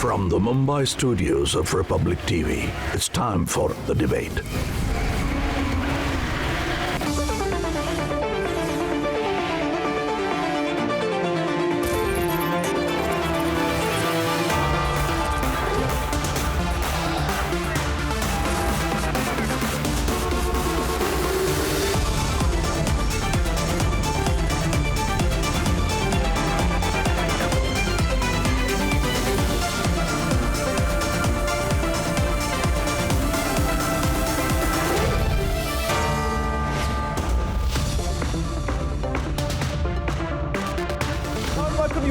From the Mumbai studios of Republic TV, it's time for The Debate.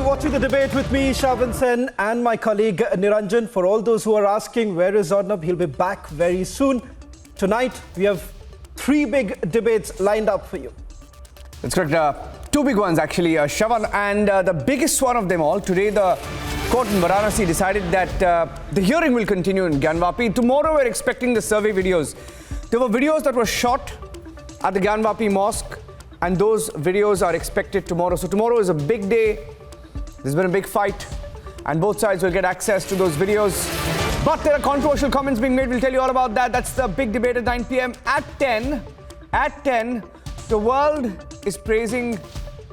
Watching the debate with me, Shavan Sen, and my colleague Niranjan. For all those who are asking where is Arnab, he'll be back very soon. Tonight, we have three big debates lined up for you. That's correct. Two big ones, actually, Shavan. And the biggest one of them all, today the court in Varanasi decided that the hearing will continue in Gyanvapi. Tomorrow, we're expecting the survey videos. There were videos that were shot at the Gyanvapi mosque, and those videos are expected tomorrow. So tomorrow is a big day. There's been a big fight, and both sides will get access to those videos. But there are controversial comments being made. We'll tell you all about that. That's the big debate at 9 p.m. At 10, the world is praising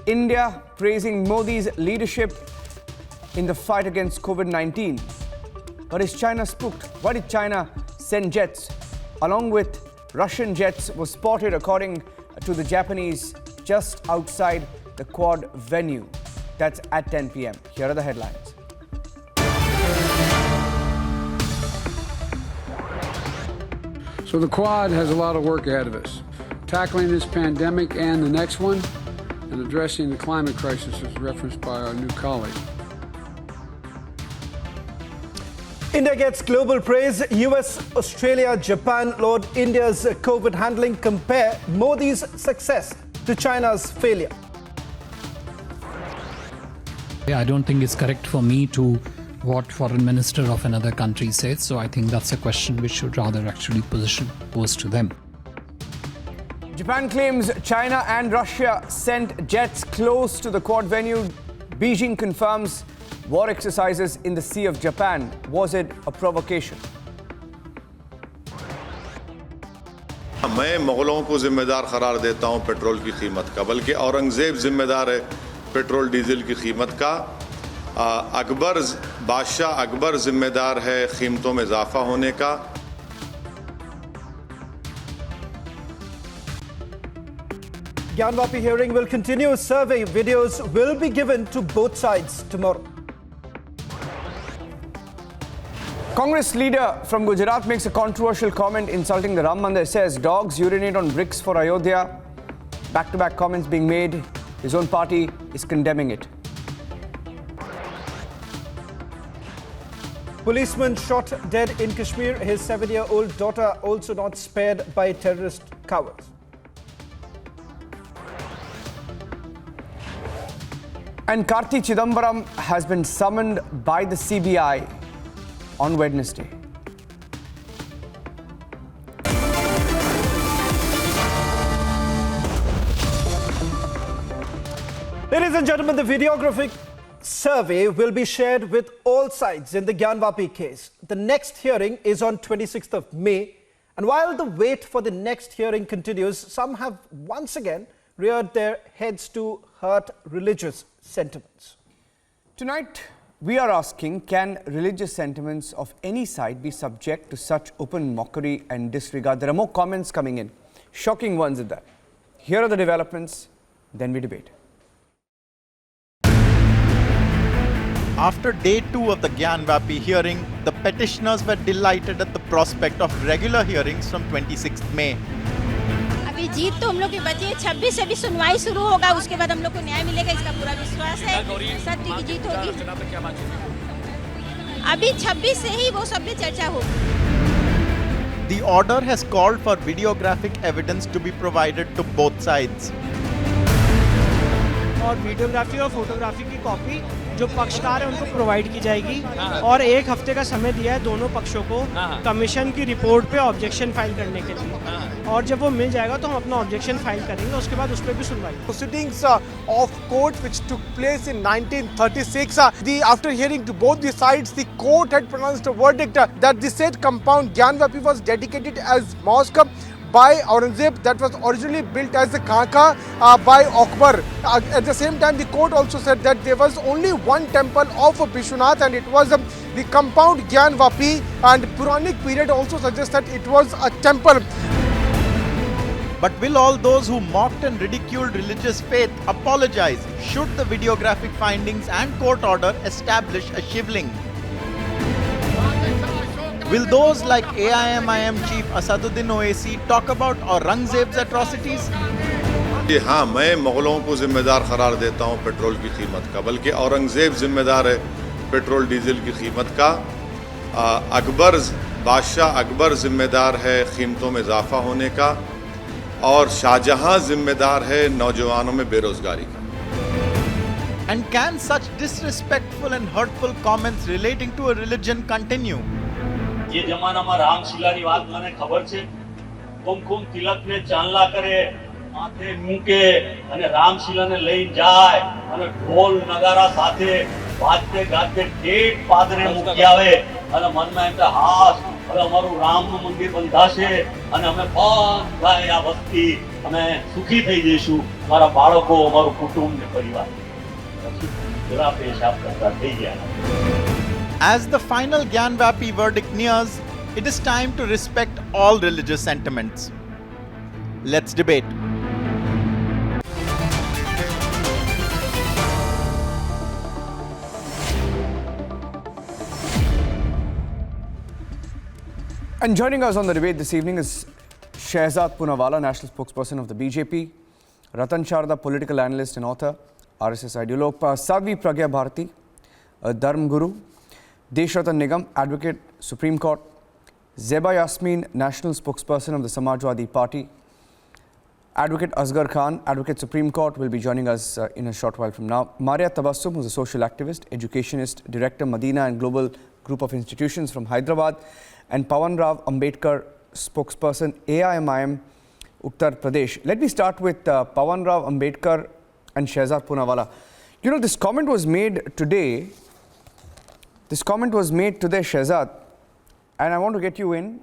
India, praising Modi's leadership in the fight against COVID-19. But is China spooked? Why did China send jets? Along with Russian jets were spotted, according to the Japanese, just outside the Quad venue. That's at 10 p.m. Here are the headlines. So the Quad has a lot of work ahead of us. Tackling this pandemic and the next one, and addressing the climate crisis as referenced by our new colleague. India gets global praise. US, Australia, Japan laud India's COVID handling. Compare Modi's success to China's failure. I don't think it's correct for me to what foreign minister of another country says. So I think that's a question which should rather actually pose to them. Japan claims China and Russia sent jets close to the Quad venue. Beijing confirms war exercises in the Sea of Japan. Was it a provocation? मैं मुगलों को जिम्मेदार करार देता हूं petrol की कीमत का, बल्कि औरंगजेब जिम्मेदार है पेट्रोल डीजल की कीमत का। बादशाह अकबर जिम्मेदार है कीमतों में इजाफा होने का। Gyanvapi hearing will continue. Survey videos will be given to both sides tomorrow. Congress leader from Gujarat makes a controversial comment insulting the Ram Mandir. Says dogs urinate on bricks for Ayodhya. Back-to-back comments being made. His own party is condemning it. Policeman shot dead in Kashmir. His 7-year-old daughter also not spared by terrorist cowards. And Karti Chidambaram has been summoned by the CBI on Wednesday. Ladies and gentlemen, the videographic survey will be shared with all sides in the Gyanvapi case. The next hearing is on 26th of May. And while the wait for the next hearing continues, some have once again reared their heads to hurt religious sentiments. Tonight, we are asking, can religious sentiments of any side be subject to such open mockery and disregard? There are more comments coming in, shocking ones at that. Here are the developments, then we debate. After day 2 of the Gyanvapi hearing, the petitioners were delighted at the prospect of regular hearings from 26th May. अभी जीत तो हम लोग की बची है, 26 से भी सुनवाई शुरू होगा, उसके बाद हम लोग को न्याय मिलेगा, इसका पूरा विश्वास है, सत्य की जीत होगी। अभी 26 से ही वो सब पे चर्चा होगी। The order has called for videographic evidence to be provided to both sides. और वीडियोग्राफी और फोटोग्राफी की कॉपी जो पक्षकार है उनको प्रोवाइड की जाएगी और 1 हफ्ते का समय दिया है दोनों पक्षों को कमीशन की रिपोर्ट पे ऑब्जेक्शन फाइल करने के लिए, और जब वो मिल जाएगा तो हम अपना ऑब्जेक्शन फाइल करेंगे, उसके बाद उस पर भी सुनवाई। Proceedings of court which took place in 1936. After hearing to both the sides, the court had pronounced a verdict that the said compound Gyanvapi was dedicated as mosque by Aurangzeb that was originally built as a Khaka by Akbar. At the same time, the court also said that there was only one temple of Vishwanath and it was the compound Gyanvapi, and Puranic period also suggests that it was a temple. But will all those who mocked and ridiculed religious faith apologize should the videographic findings and court order establish a shivling? Will those like AIMIM chief Asaduddin Owaisi talk about Aurangzeb's atrocities? हाँ, मैं मुगलों को जिम्मेदार करार देता हूँ petrol की कीमत का, बल्कि औरंगज़ेब जिम्मेदार है पेट्रोल डीजल की कीमत का। बादशाह अकबर जिम्मेदार है कीमतों में इजाफा होने का, और शाहजहां जिम्मेदार है नौजवानों में बेरोजगारी का। And can such disrespectful and hurtful comments relating to a religion continue? ये जमानाમાં રામશીલાની વાત મને ખબર છે। કુમકુમ તિલકને ચાંદલા કરે, માથે મૂકે અને રામશીલાને લઈને જાય અને ઢોલ નગારા સાથે વાજતે ગાતે ઠેઠ પાદરે મૂકી આવે અને મનમાં એમ કે હાસ હવે અમારું રામનું મંદિર બંધાશે અને અમે બધા આ વસ્તી અમે સુખી થઈ જઈશું, મારા બાળકો અમારું કુટુંબ ને પરિવાર જરા પેશાબ કરતા થઈ ગયા। As the final Gyanvapi verdict nears, it is time to respect all religious sentiments. Let's debate. And joining us on the debate this evening is Shehzad Poonawalla, national spokesperson of the BJP, Ratan Sharda, political analyst and author, RSS ideologue, Sadhvi Pragya Bharati, a Dharm Guru, Deshratan Nigam, advocate, Supreme Court, Zeba Yasmin, national spokesperson of the Samajwadi Party, advocate Asghar Khan, advocate Supreme Court, will be joining us in a short while from now. Maria Tabassum, who's a social activist, educationist, director, Medina and Global Group of Institutions from Hyderabad, and Pawan Rao Ambedkar, spokesperson, AIMIM, Uttar Pradesh. Let me start with Pawan Rao Ambedkar and Shehzad Poonawalla. You know, this comment was made today. Shehzad, and I want to get you in,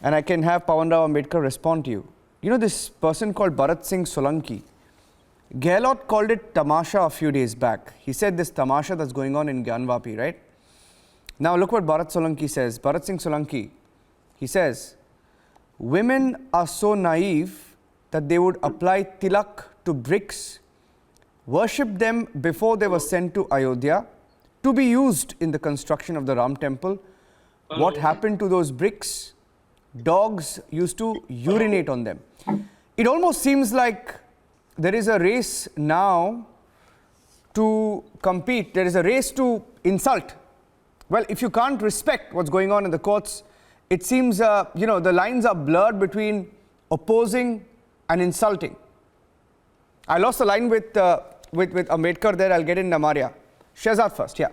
and I can have Pawan Rao Ambedkar respond to you. You know, this person called Bharat Singh Solanki, Gehlot called it tamasha a few days back. He said this tamasha that's going on in Gyanvapi, right? Now look what Bharat Solanki says. Bharat Singh Solanki, he says, women are so naive that they would apply tilak to bricks, worship them before they were sent to Ayodhya, to be used in the construction of the Ram temple. What happened to those bricks? Dogs used to urinate on them. It almost seems like there is a race now to compete. There is a race to insult. Well, if you can't respect what's going on in the courts, it seems, the lines are blurred between opposing and insulting. I lost the line with Ambedkar there. I'll get in Maria. Shehzad first, yeah.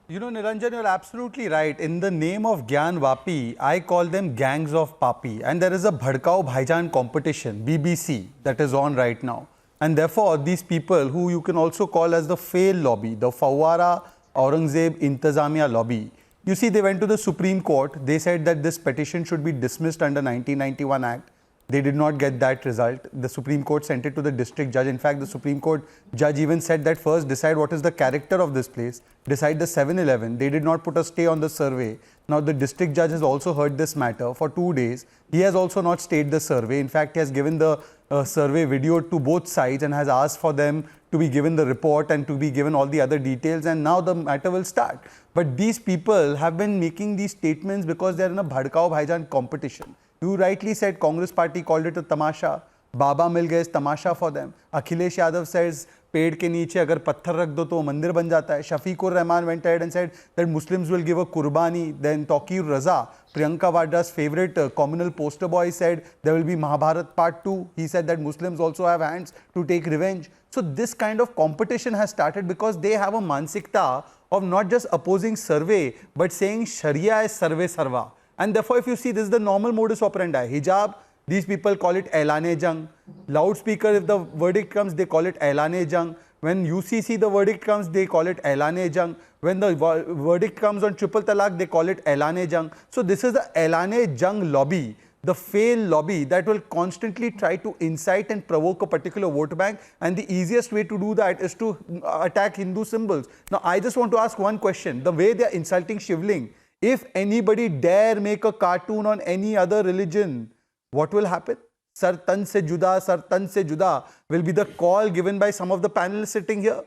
You know, Niranjan, you're absolutely right. In the name of Gyanvapi, I call them gangs of Papi. And there is a Bhadkao Bhaijan competition, BBC, that is on right now. And therefore, these people who you can also call as the fail lobby, the Fawara Aurangzeb Intizamiya lobby, you see, they went to the Supreme Court. They said that this petition should be dismissed under 1991 Act. They did not get that result. The Supreme Court sent it to the district judge. In fact, the Supreme Court judge even said that first decide what is the character of this place, decide the 7-11. They did not put a stay on the survey. Now, the district judge has also heard this matter for 2 days. He has also not stayed the survey. In fact, he has given the survey video to both sides and has asked for them to be given the report and to be given all the other details, and now the matter will start. But these people have been making these statements because they are in a Bhadkao Bhaijan competition. You rightly said Congress party called it a tamasha. Baba Mil Gaye is tamasha for them. Akhilesh Yadav says पेड़ के नीचे अगर पत्थर रख दो तो वो मंदिर बन जाता है. Shafiq ur Rahman went ahead and said that Muslims will give a qurbani. Then Taqi Raza, Priyanka Vadra's favorite communal poster boy, said there will be Mahabharat part 2. He said that Muslims also have hands to take revenge. So this kind of competition has started because they have a mansikta of not just opposing survey but saying Sharia is survey sarva. And therefore if you see, this is the normal modus operandi. Hijab, these people call it Ailane-Jang. Loudspeaker, if the verdict comes, they call it Ailane-Jang. When UCC, the verdict comes, they call it Ailane-Jang. When the verdict comes on triple talaq, they call it Ailane-Jang. So this is the Ailane-Jang lobby, the fail lobby that will constantly try to incite and provoke a particular vote bank. And the easiest way to do that is to attack Hindu symbols. Now, I just want to ask one question. The way they are insulting Shivling, if anybody dare make a cartoon on any other religion, what will happen? Sar tan se juda will be the call given by some of the panelists sitting here.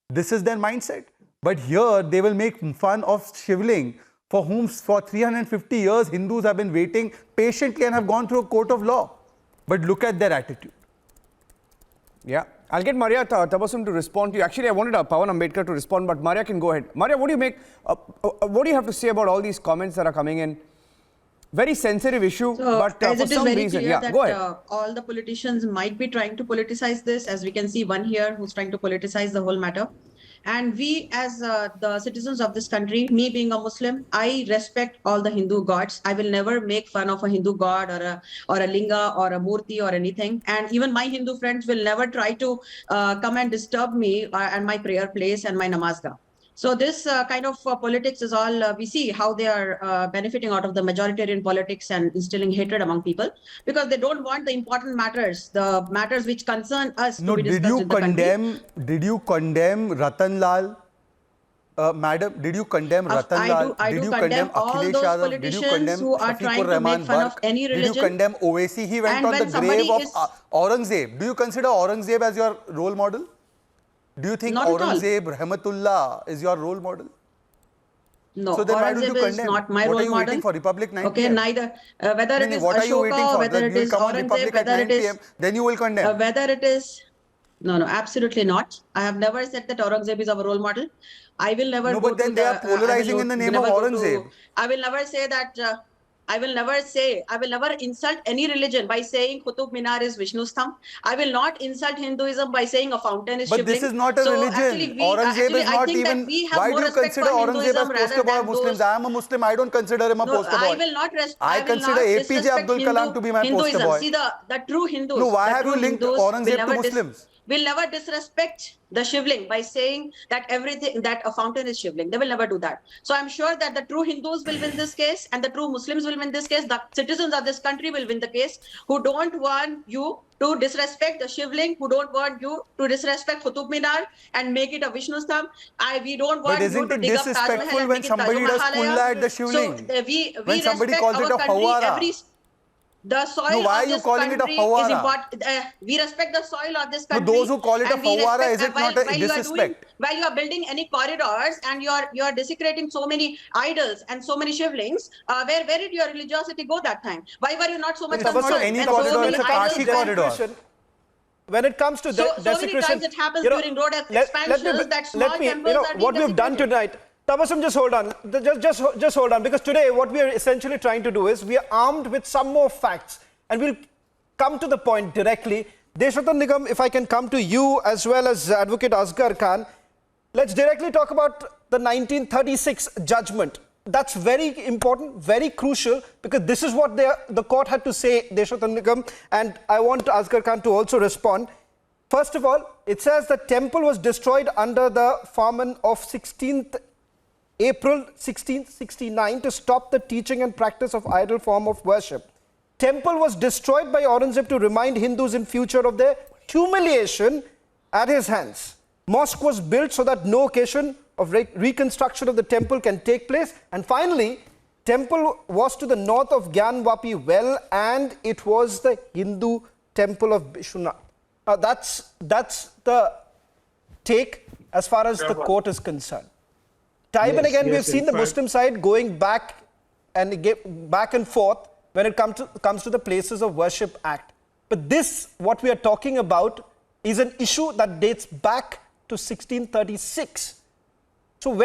This is their mindset. But here they will make fun of Shivling, for whom for 350 years Hindus have been waiting patiently and have gone through a court of law. But look at their attitude. Yeah, I'll get Maria Tabassum to respond to you. Actually, I wanted Pawan Ambedkar to respond, but Maria can go ahead. Maria, what do you make? What do you have to say about all these comments that are coming in? Very sensitive issue, but for some reason, yeah, go ahead. All the politicians might be trying to politicize this, as we can see one here who's trying to politicize the whole matter. And we, as the citizens of this country, me being a Muslim, I respect all the Hindu gods. I will never make fun of a Hindu god or a linga or a murti or anything. And even my Hindu friends will never try to come and disturb me and my prayer place and my namazgah. So this kind of politics is all, we see how they are benefiting out of the majoritarian politics and instilling hatred among people, because they don't want the important matters, the matters which concern us to be discussed in the country. Did you condemn Ratan Lal? Madam, did you condemn Ratan Lal? I do condemn all those politicians who are trying to make fun of any religion. Did you condemn Owaisi? He went on the grave of Aurangzeb. Do you consider Aurangzeb as your role model? Do you think Aurangzeb, Rahmatullah, is your role model? No, so then why don't you Aurangzeb is not my role model. What are you waiting for? Republic 9 Okay, PM? neither. Whether it is Ashoka, whether it is Aurangzeb, whether it is... Then you will condemn. Whether it is... No, absolutely not. I have never said that Aurangzeb is our role model. I will never go to the... No, but then they are polarizing in the name of Aurangzeb. I will never say that... I will never insult any religion by saying Qutub Minar is Vishnu's thumb. I will not insult Hinduism by saying a fountain is Shivling. But this is not a religion. Aurangzeb is not even... Why do you consider Aurangzeb as poster boy of Muslims? I am a Muslim. I don't consider him a poster boy. I will not I consider APJ Abdul Kalam to be my poster boy. See, the true Hindus... No, why have you linked Aurangzeb to Muslims? Will never disrespect the Shivling by saying that a fountain is Shivling. They will never do that. So I'm sure that the true Hindus will win this case and the true Muslims will win this case. The citizens of this country will win the case, who don't want you to disrespect the Shivling, who don't want you to disrespect Qutub Minar and make it a Vishnu's thumb. We don't want you to dig up Taj Mahal and make it Taj Mahal at the Shivling? So we somebody respect calls our it a country. fawara. The soil why of this country is important. We respect the soil of this country. Those who call it a fawara, is it not a disrespect? While you are building any corridors and you are desecrating so many idols and so many Shivlings, where did your religiosity go that time? Why were you not so much concerned? Not any corridor, it's a Kashi corridor. When it comes to desecration, so many times it happens during road expansions that small temples are what we've done tonight. Tabassum, just hold on. Just hold on, because today what we are essentially trying to do is we are armed with some more facts, and we'll come to the point directly. Deshratan Nigam, if I can come to you as well as Advocate Asghar Khan, let's directly talk about the 1936 judgment. That's very important, very crucial, because this is what the court had to say, Deshratan Nigam, and I want Asghar Khan to also respond. First of all, it says the temple was destroyed under the Farman of 16th April 1669 to stop the teaching and practice of idol form of worship. Temple was destroyed by Aurangzeb to remind Hindus in future of their humiliation at his hands. Mosque was built so that no occasion of reconstruction of the temple can take place. And finally, temple was to the north of Gyanvapi well, and it was the Hindu temple of Vishnunath. Now that's the take as far as the court is concerned. Time and again, we have seen the Muslim side going back and forth when it comes to the Places of Worship Act. But this, what we are talking about, is an issue that dates back to 1636. So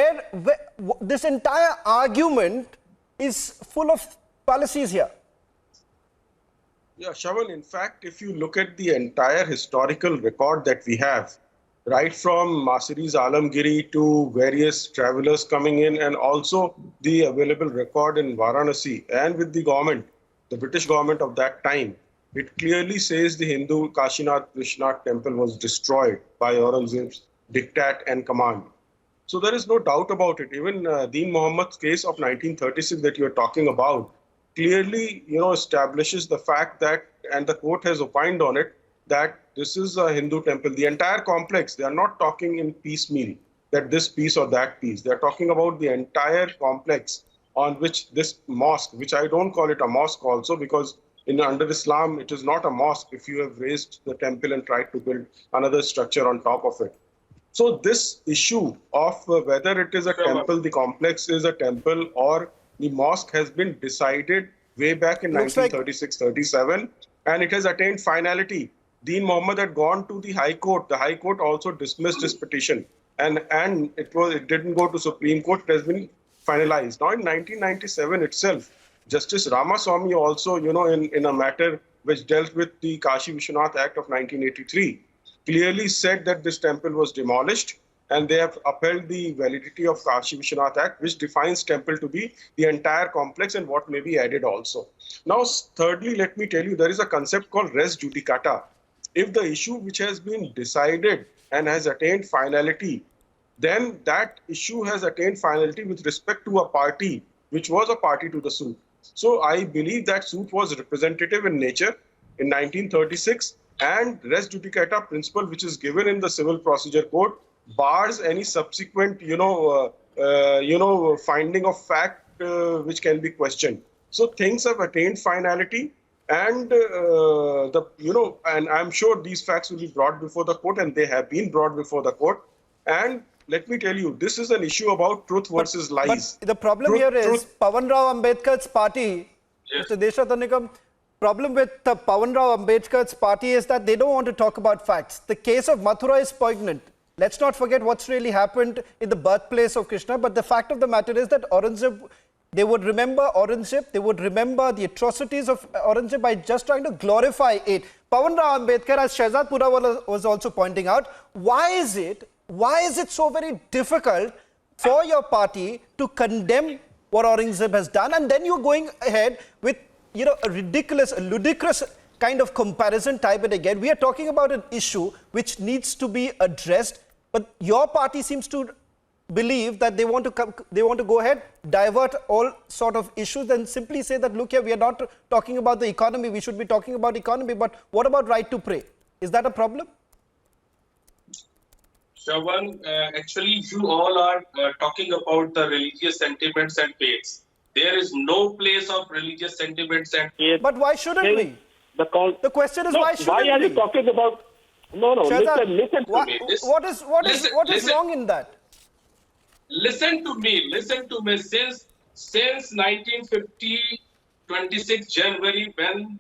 this entire argument is full of fallacies here. Yeah, Shravan, in fact, if you look at the entire historical record that we have, right from Masiri's Alamgiri to various travelers coming in, and also the available record in Varanasi and with the government, the British government of that time, it clearly says the Hindu Kashinath Vishwanath temple was destroyed by Aurangzeb's diktat and command. So there is no doubt about it. Even Deen Muhammad's case of 1936 that you are talking about clearly, establishes the fact that, and the court has opined on it, that this is a Hindu temple. The entire complex, they are not talking in piecemeal, that this piece or that piece. They are talking about the entire complex on which this mosque, which I don't call it a mosque also, because under Islam, it is not a mosque if you have raised the temple and tried to build another structure on top of it. So this issue of whether it is a temple, the complex is a temple, or the mosque has been decided way back in 1936-37, and it has attained finality. Deen Muhammad had gone to the High Court. The High Court also dismissed his petition, and it didn't go to Supreme Court. It has been finalized. Now in 1997 itself, Justice Ramaswamy also, in a matter which dealt with the Kashi Vishwanath Act of 1983, clearly said that this temple was demolished, and they have upheld the validity of Kashi Vishwanath Act, which defines temple to be the entire complex and what may be added also. Now, thirdly, let me tell you, there is a concept called res judicata. If the issue which has been decided and has attained finality, then that issue has attained finality with respect to a party which was a party to the suit. So I believe that suit was representative in nature in 1936, and res judicata principle, which is given in the Civil Procedure Code, bars any subsequent, finding of fact which can be questioned. So things have attained finality, and and I'm sure these facts will be brought before the court, and they have been brought before the court. And let me tell you, this is an issue about truth versus lies. But the problem here is Pawan Rao Ambedkar's party, Mr. Deshathanikam, problem with Pawan Rao Ambedkar's party is that they don't want to talk about facts. The case of Mathura is poignant. Let's not forget what's really happened in the birthplace of Krishna. But the fact of the matter is that Aurangzeb, they would remember Aurangzeb, they would remember the atrocities of Aurangzeb by just trying to glorify it. Pawan Rao Ambedkar, as Shehzad Purawala was also pointing out, why is it so very difficult for your party to condemn what Aurangzeb has done, and then you're going ahead with a ludicrous kind of comparison type it again? We are talking about an issue which needs to be addressed, but your party seems to believe that they want to go ahead, divert all sort of issues, and simply say that, look here, we are not talking about the economy, we should be talking about economy, but what about right to pray? Is that a problem? Shravan, actually you all are talking about the religious sentiments and faiths. There is no place of religious sentiments and faith. But why shouldn't we? The question is, why shouldn't we? Why are you talking about... No, Shehzad, listen to me. What is wrong in that? Listen to me. Since 1950, 26 January, when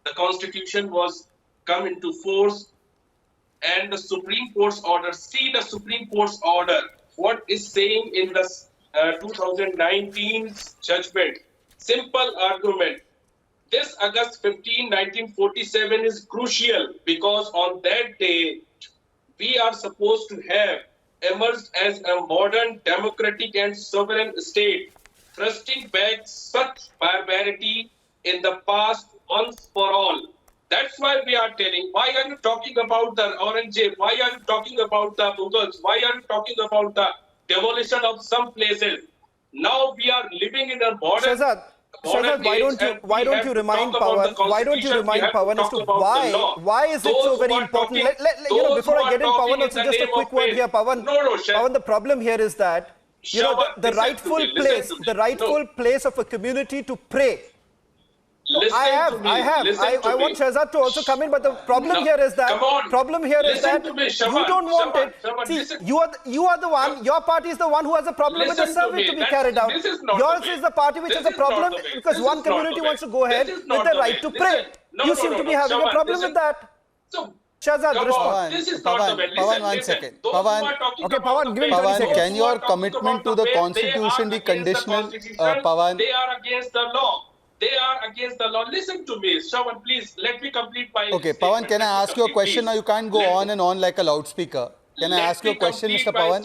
the Constitution was come into force, and the Supreme Court's order, see the Supreme Court's order, what is saying in the 2019 judgment. Simple argument. This August 15, 1947 is crucial because on that day, we are supposed to have emerged as a modern, democratic and sovereign state, thrusting back such barbarity in the past once for all. That's why we are telling, why are you talking about the Aurangzeb? Why are you talking about the Mughals? Why are you talking about the demolition of some places? Now we are living in a modern... Shehzad, why don't you remind Pawan as to why is it so very important? Before I get in Pawan, also just a quick word here, Pawan. Pawan, the problem here is that the rightful place of a community to pray. I want Shehzad to also come in, but the problem here is that you don't want it. See, you are the one. Your party is the one who has a problem with the survey to be carried out. Yours is the party which has a problem because one community wants to go ahead with the right to pray. You seem to be having a problem with that. Shahzad, Come respond. on, this is not the way. Pawan, Listen, one listen. second. Those Pawan, who are talking okay, about Pawan, the give him faith, 30 Pawan, seconds. can those who your are talking commitment about to the faith, Constitution be they are against the conditional, Constitution. Pawan? They are against the law. They are against the law. Listen to me, Shravan, please. Let me complete my Okay, statement. Pawan, can I ask you a question? Now you can't go on and on like a loudspeaker. Can I ask you a question, Mr. Pawan?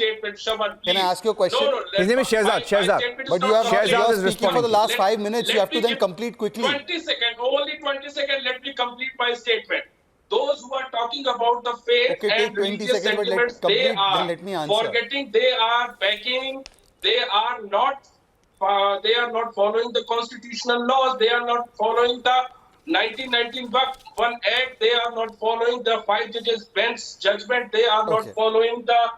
Can I ask you a question? No, His name is Shehzad. Shehzad. But you are is speaking for the responding. last 5 minutes. You have to then complete quickly. 20 seconds, only 20 seconds. Let me complete my statement. Those who are talking about the faith Okay, take and 20 religious seconds, but let sentiments, complete, they then are let me answer. forgetting. They are backing. They are not. They are not following the constitutional laws. They are not following the 1991 Act. They are not following the 5 judges bench judgment. They are not Okay. following the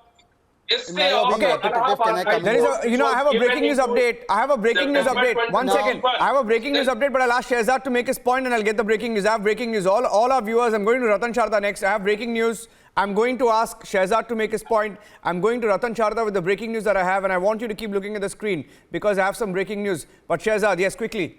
stay of being repetitive. Can I come There is a, I have a breaking news update. I have a breaking news update. One second. I have a breaking news update, but I'll ask Shehzad to make his point and I'll get the breaking news. I have breaking news. All our viewers, I'm going to Ratan Sharda next. I have breaking news. I'm going to ask Shehzad to make his point. I'm going to Ratan Sharda with the breaking news that I have, and I want you to keep looking at the screen because I have some breaking news. But Shehzad, yes, quickly.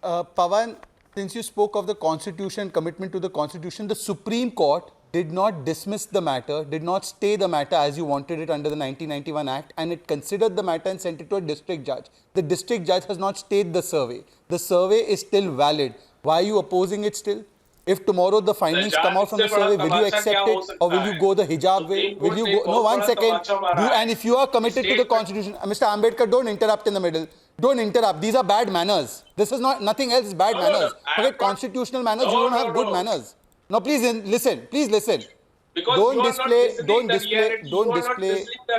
Pawan, since you spoke of the Constitution, commitment to the Constitution, the Supreme Court did not dismiss the matter, did not stay the matter as you wanted it under the 1991 Act, and it considered the matter and sent it to a district judge. The district judge has not stayed the survey. The survey is still valid. Why are you opposing it still? If tomorrow the findings come out from the survey, will you accept it or will you go the hijab way? Will you go? No, 1 second. And if you are committed to the Constitution, Mr. Ambedkar, don't interrupt in the middle. Don't interrupt. These are bad manners. This is not, nothing else is bad manners. Forget constitutional manners, you don't have good manners. No, please listen. Please listen. Because Don't display a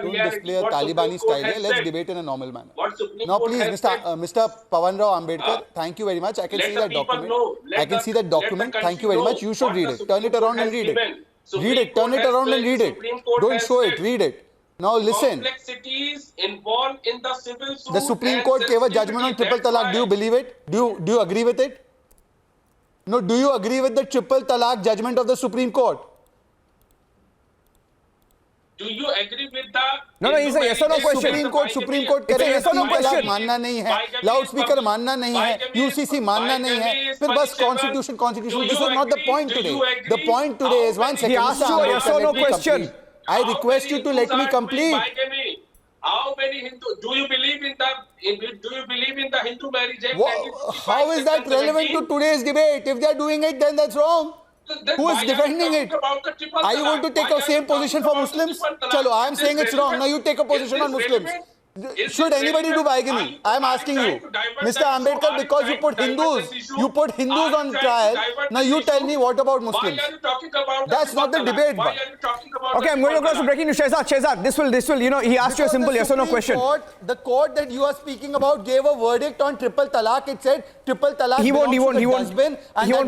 reality. Talibani style here. Let's debate in a normal manner. Now, please, Mr. Pawan Rao Ambedkar, thank you very much. I can see that document. I can see that document. Thank you very much. You should read it. Turn it around and read it. Read it. Turn it around and read it. Don't show it. Read it. Now listen. Complexities involved in the civil suit. The Supreme Court gave a judgment on triple talaq. Do you believe it? Do you agree with it? No, do you agree with the triple talaq judgment of the Supreme Court? Do you agree with the... No, it's a yes or no question. Supreme Court कह रहे हैं तीन तलाक मानना नहीं है, loudspeaker मानना नहीं है, UCC मानना नहीं है, फिर बस constitution. This is not the point today. The point today is 1 second. He asked you a yes or no question. I request you to let me complete. How many Hindu do you believe in the Hindu marriage act? How is that relevant to today's debate? If they are doing it, then that's wrong. Who is defending it? Are you going to take the same position for Muslims? Chalo, I am saying it's wrong. Now you take a position on Muslims. Should anybody do bigamy? I am asking you, Mr. Ambedkar, because you put Hindus on trial. Now you tell me, what about Muslims? That's not the debate. Okay, I'm going to close the breaking news. Shehzad, this will, he asked you a simple yes or no question. The court that you are speaking about gave a verdict on triple talaq. It said triple talaq he won't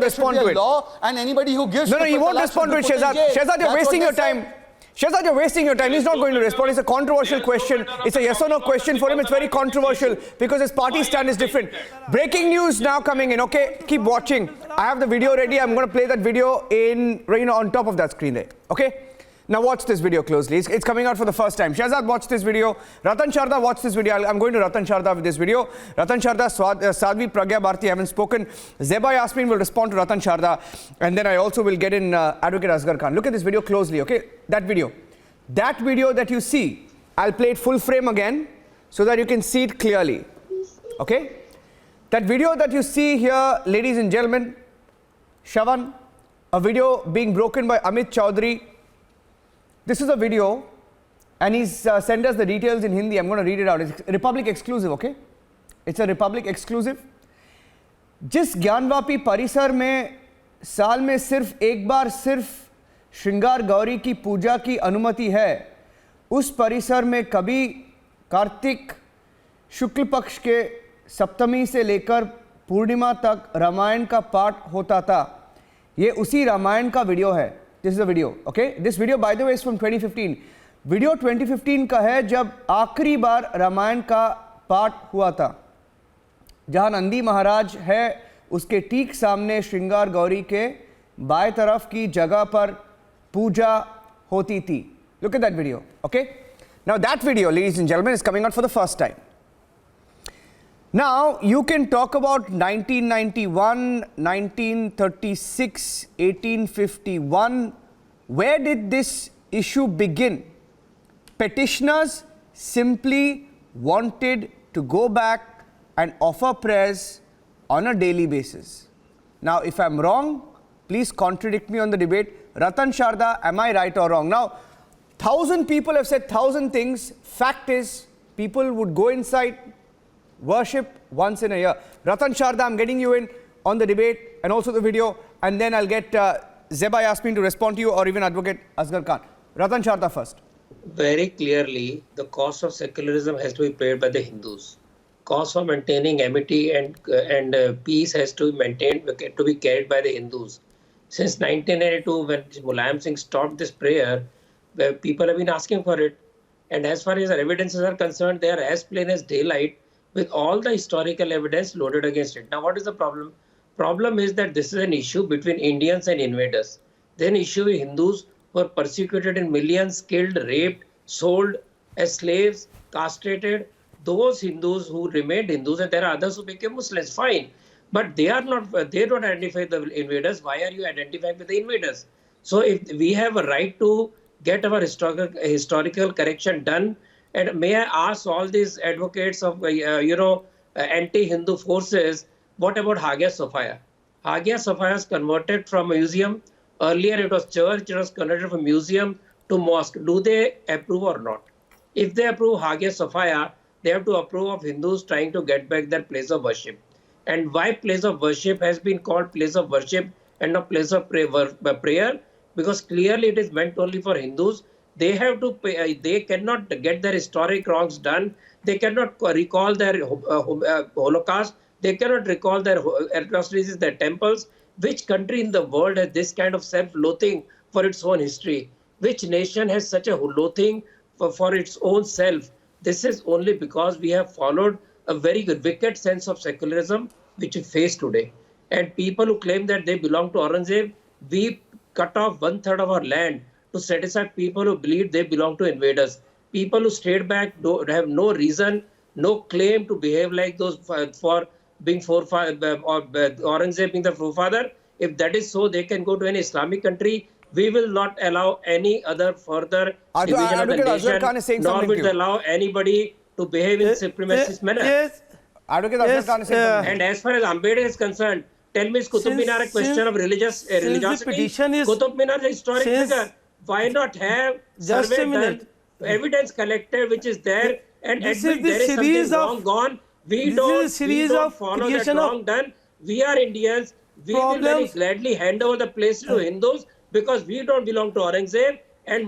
respond to it. And anybody who gives No, he won't respond to it, Shehzad. Shehzad, you're wasting your time. Shehzad, you're wasting your time. He's not going to respond. It's a controversial question. It's a yes or no question. For him, it's very controversial because his party stand is different. Breaking news now coming in. Okay, keep watching. I have the video ready. I'm going to play that video on top of that screen there. Okay? Now watch this video closely. It's coming out for the first time. Shehzad, watch this video. Ratan Sharda, watch this video. I'm going to Ratan Sharda with this video. Ratan Sharda, Sadhvi, Pragya Bharti haven't spoken. Zeba Yasmin will respond to Ratan Sharda. And then I also will get in Advocate Asghar Khan. Look at this video closely, okay? That video. That video that you see, I'll play it full frame again so that you can see it clearly. Okay? That video that you see here, ladies and gentlemen, Shravan, a video being broken by Amit Chaudhary. This is a video, and he's sent us the details in Hindi. I'm going to read it out. It's Republic exclusive, okay? It's a Republic exclusive. जिस ज्ञानवापी परिसर में साल में सिर्फ एक बार सिर्फ श्रृंगार गौरी की पूजा की अनुमति है, उस परिसर में कभी कार्तिक शुक्ल पक्ष के सप्तमी से लेकर पूर्णिमा तक रामायण का पाठ होता था. ये उसी रामायण का वीडियो है. This is a video, okay? This video, by the way, is from 2015. Video 2015 का है जब आखिरी बार रामायण का पाठ हुआ था. जहाँ नंदी महाराज है उसके ठीक सामने श्रृंगार गौरी के बाएं तरफ की जगह पर पूजा होती थी. Look at that video, okay? Now that video, ladies and gentlemen, is coming out for the first time. Now, you can talk about 1991, 1936, 1851. Where did this issue begin? Petitioners simply wanted to go back and offer prayers on a daily basis. Now, if I'm wrong, please contradict me on the debate. Ratan Sharda, am I right or wrong? Now, 1,000 people have said 1,000 things. Fact is, people would go inside, worship once in a year. Ratan Sharda, I'm getting you in on the debate and also the video, and then I'll get Zeba Yasmin to respond to you, or even Advocate Asghar Khan. Ratan Sharda first. Very clearly, the cost of secularism has to be paid by the Hindus. Cost for maintaining amity and peace has to be maintained, to be carried by the Hindus. Since 1982, when Mulayam Singh stopped this prayer, people have been asking for it. And as far as the evidences are concerned, they are as plain as daylight, with all the historical evidence loaded against it. Now, what is the problem? Problem is that this is an issue between Indians and invaders. Then issue with Hindus who were persecuted in millions, killed, raped, sold as slaves, castrated. Those Hindus who remained Hindus, and there are others who became Muslims, fine. But they are not, they don't identify the invaders. Why are you identifying with the invaders? So if we have a right to get our historical correction done, and may I ask all these advocates of, anti-Hindu forces, what about Hagia Sophia? Hagia Sophia is converted from a museum. Earlier it was church, it was converted from museum to mosque. Do they approve or not? If they approve Hagia Sophia, they have to approve of Hindus trying to get back their place of worship. And why place of worship has been called place of worship and not place of prayer? Because clearly it is meant only for Hindus. They have to pay, they cannot get their historic wrongs done. They cannot recall their Holocaust. They cannot recall their atrocities, their temples. Which country in the world has this kind of self-loathing for its own history? Which nation has such a loathing for its own self? This is only because we have followed a very wicked sense of secularism which we face today. And people who claim that they belong to Aurangzeb, we cut off 1/3 of our land to satisfy people who believe they belong to invaders. People who stayed back have no reason, no claim to behave like those for being Aurangzeb being the forefather. If that is so, they can go to any Islamic country. We will not allow any other further division of the nation, nor will allow anybody to behave in supremacist manner. Yes. And as far as Ambedkar is concerned, tell me, is Qutub Minar a question of religiosity? Qutub Minar is a historic figure. Why not have survey done, evidence collected, which is there, and admit there is something wrong gone? We don't follow that wrong done. We are Indians. We will very gladly hand over the place to Hindus because we don't belong to Aurangzeb, and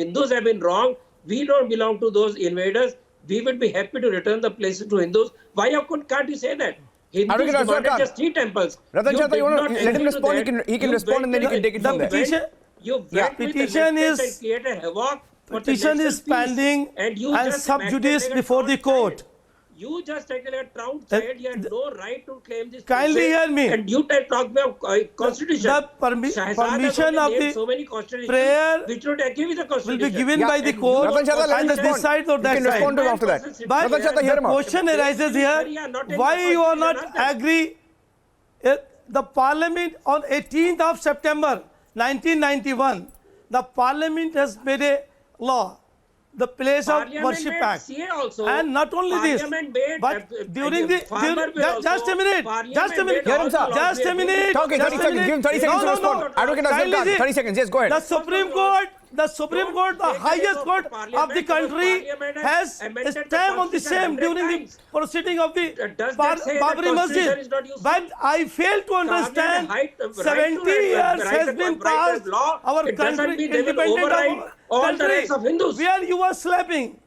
Hindus have been wrong. We don't belong to those invaders. We would be happy to return the places to Hindus. Why can't you say that? Hindus demanded just 3 temples. Ratan Sharda, you want to let him respond? He can respond and then you can take it from there. Petition is pending and sub judice before the court. You just like a Trump said, you had no right to claim this. Kindly hear me. And you talk about constitution. The permission of the prayer which would agree with the constitution will be given by the court on this side or that side. Respond to after that. But the question arises here, why you are not agree? The parliament on 18th of September 1991, the parliament has made a law, the Place of Worship Act. And not only this, but during the, just a minute, Okay, 30 seconds, give him 30 seconds to respond. Advocate Asghar Khan, 30 seconds, yes, go ahead. The Supreme Court, the highest court of the country, has stamped on the same during the proceeding of the Babri Masjid. But I fail to understand, 70 years has been passed, our country, independent country, where you are slapping.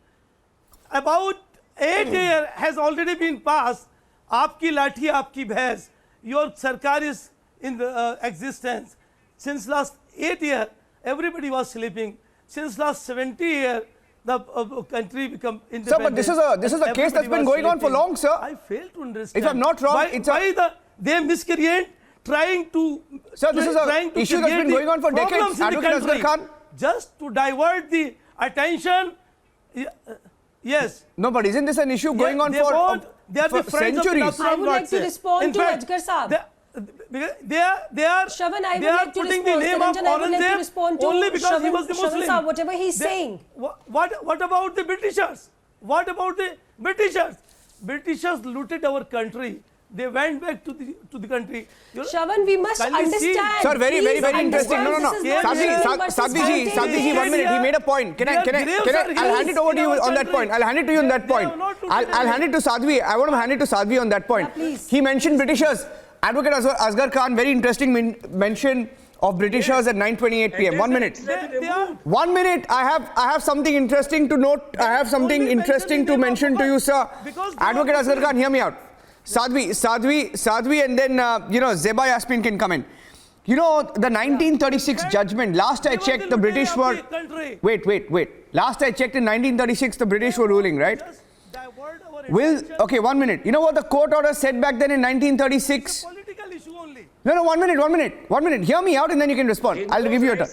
About 8 years has already been passed. Aapki lathi, aapki bhais. Your sarkar is in the existence. Since last 8 years, everybody was sleeping. Since last 70 years, the country become independent. Sir, but this is a case that's been going on for long, sir. I fail to understand. If I'm not wrong, they miscreant trying to... Sir, this is an issue that's been going on for decades. Advocate Asghar Khan. Just to divert the attention. Yes. No, but isn't this an issue going on they for are the friends centuries? Of the I would like to respond to Ajgar Saab. They are Shavan, I would they are like to putting respond. the name of Niranjan, I would like to Aurangzeb respond to only because he was the Shavan Muslim. Saab, whatever he's saying. What about the Britishers? What about the Britishers? Britishers looted our country. They went back to the country. Shavan, we must understand. Sir, very interesting. No. Sadhviji, 1 minute. He made a point. Can I? I'll hand it over to you on that point. I'll hand it to you on that point. I'll hand it to Sadhvi. I want to hand it to Sadhvi on that point. He mentioned Britishers. Advocate Asghar Khan, very interesting mention of Britishers at 9:28 p.m. 1 minute. 1 minute. I have something interesting to note. I have something interesting to mention to you, sir. Advocate Asghar Khan, hear me out. Sadhvi, and then Zeba Yasmin can come in. You know the 1936 judgment. Last I checked, the British were. Wait. Last I checked in 1936, the British were ruling, right? Okay, 1 minute. You know what the court order said back then in 1936? Political issue only. No, 1 minute. Hear me out and then you can respond. I'll give you a turn.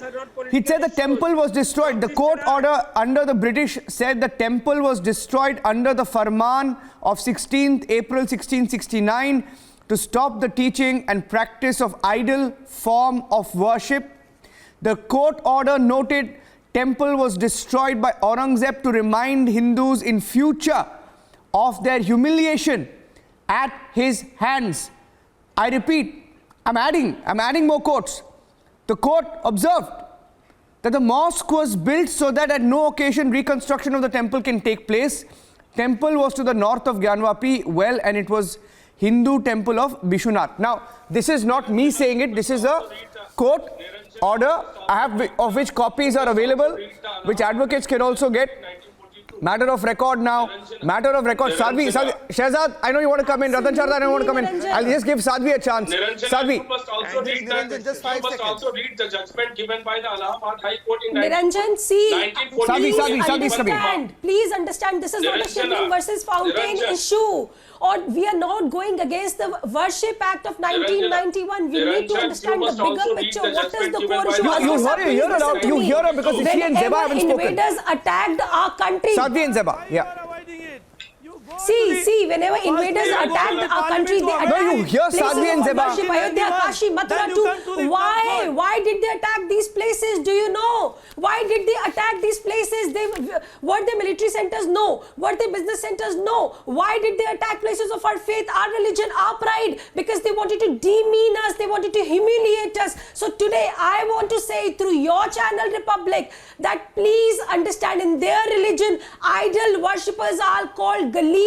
He said the temple was destroyed. The court order under the British said the temple was destroyed under the Farman of 16th April 1669 to stop the teaching and practice of idol form of worship. The court order noted temple was destroyed by Aurangzeb to remind Hindus in future of their humiliation at his hands. I repeat, I'm adding more quotes. The court observed that the mosque was built so that at no occasion reconstruction of the temple can take place. Temple was to the north of Gyanvapi well, and it was Hindu temple of Bishwanath. Now, this is not me saying it. This is a court order of which copies are available, which advocates can also get. Matter of record now. Matter of record. Sadhvi, Shehzad, I know you want to come in. Ratan Chardha, I don't want to come in. I'll just give Sadhvi a chance. Sadhvi. You must also read the judgment given by the Allahabad High Court in Niranjan, see, please understand, this is not a Shivling versus Fountain issue. Or we are not going against the Worship Act of 1991. We need to understand the bigger picture. What is the core issue? You hear her because she and Zeba haven't spoken. Invaders attacked our country. Sadhvi and Zeba, yeah. See, whenever invaders attacked our country, they attacked you hear Sadhvi and Zeba. Ayodhya, Kashi, Mathura too. Why did they attack these places? Do you know? Why did they attack these places? Were they military centers? No. Were they business centers? No. Why did they attack places of our faith, our religion, our pride? Because they wanted to demean us. They wanted to humiliate us. So today, I want to say through your channel, Republic, that please understand, in their religion, idol worshippers are called Galis.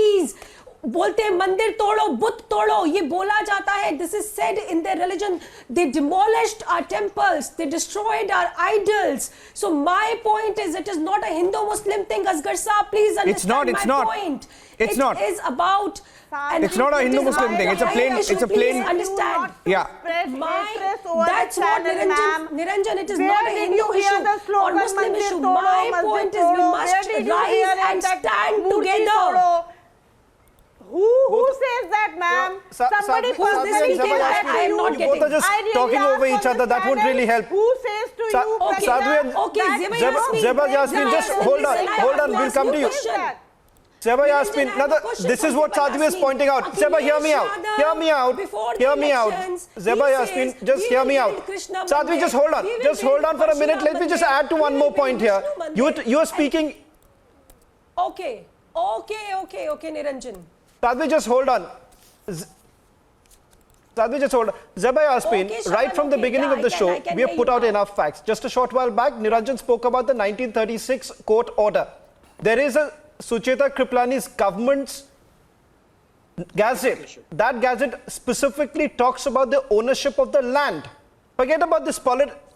बोलते हैं मंदिर तोड़ो, बुत तोड़ो, ये बोला जाता है. This is said in their religion. They demolished our temples, they destroyed our idols. So my point is, it is not a Hindu-Muslim thing. Asghar Saab, please understand my point. It's not. It is about. It's not a Hindu-Muslim thing. It's a plain. Understand. Yeah. That's not Niranjan. It is not a Hindu issue or Muslim issue. My point is, we must rise and stand together. Who says that, ma'am? Somebody who is this speaking? I am not getting. You both are just talking over each other. That won't really help. Who says to you? Zeba Yasmin, just hold on. We'll come to you. Zeba Yasmin, this is what Sadhvi is pointing out. Zeba, hear me out. Zeba Yasmin, just hear me out. Sadhvi, just hold on. Just hold on for a minute. Let me just add to one more point here. You are speaking. Okay, Niranjan. Sadhvi, just hold on. Zeba Yasmin, right from the beginning of the show, we have put out enough facts. Just a short while back, Niranjan spoke about the 1936 court order. There is a Sucheta Kriplani's government's gazette. That gazette specifically talks about the ownership of the land. Forget about this